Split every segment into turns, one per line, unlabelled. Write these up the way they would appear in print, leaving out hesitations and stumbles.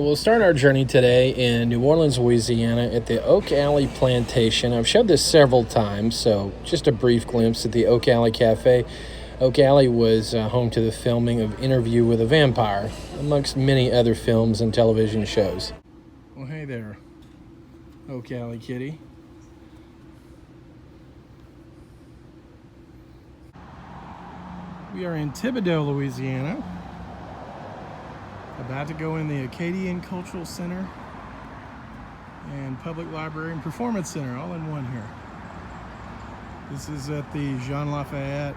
We'll start our journey today in New Orleans, Louisiana at the Oak Alley Plantation. I've showed this several times, so just a brief glimpse at the Oak Alley Cafe. Oak Alley was home to the filming of Interview with a Vampire, amongst many other films and television shows. Well, hey there, Oak Alley kitty. We are in Thibodaux, Louisiana. About to go in the Acadian Cultural Center and Public Library and Performance Center, all in one here. This is at the Lafitte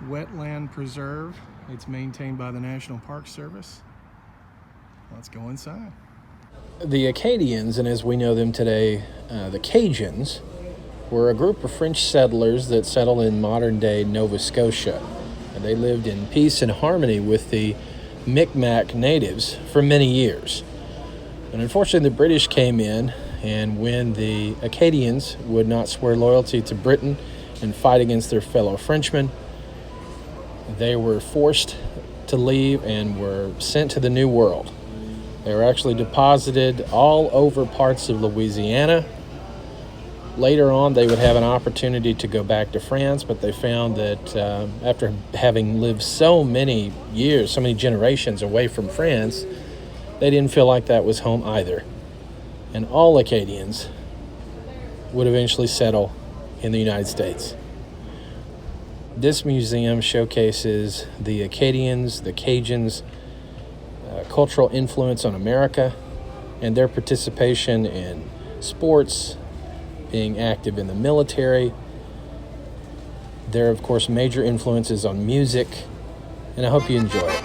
Wetland Preserve. It's maintained by the National Park Service. Let's go inside. The Acadians, and as we know them today, the Cajuns, were a group of French settlers that settled in modern-day Nova Scotia. And they lived in peace and harmony with the Mi'kmaq natives for many years. And unfortunately, the British came in, and when the Acadians would not swear loyalty to Britain and fight against their fellow Frenchmen, they were forced to leave and were sent to the New World. They were actually deposited all over parts of Louisiana. Later on, they would have an opportunity to go back to France, but they found that after having lived so many years, so many generations away from France, they didn't feel like that was home either. And all Acadians would eventually settle in the United States. This museum showcases the Acadians, the Cajuns, cultural influence on America, and their participation in sports, being active in the military. There are, of course, major influences on music, and I hope you enjoy it.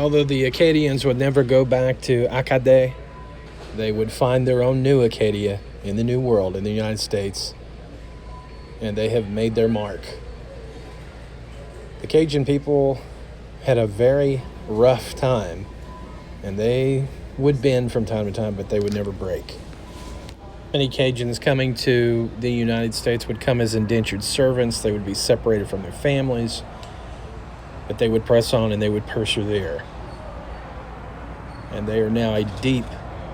although the Acadians would never go back to Acadie, they would find their own new Acadia in the New World, in the United States, and they have made their mark. The Cajun people had a very rough time, and they would bend from time to time, but they would never break. Many Cajuns coming to the United States would come as indentured servants. They would be separated from their families, but they would press on and they would persevere. And they are now a deep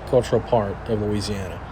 cultural part of Louisiana.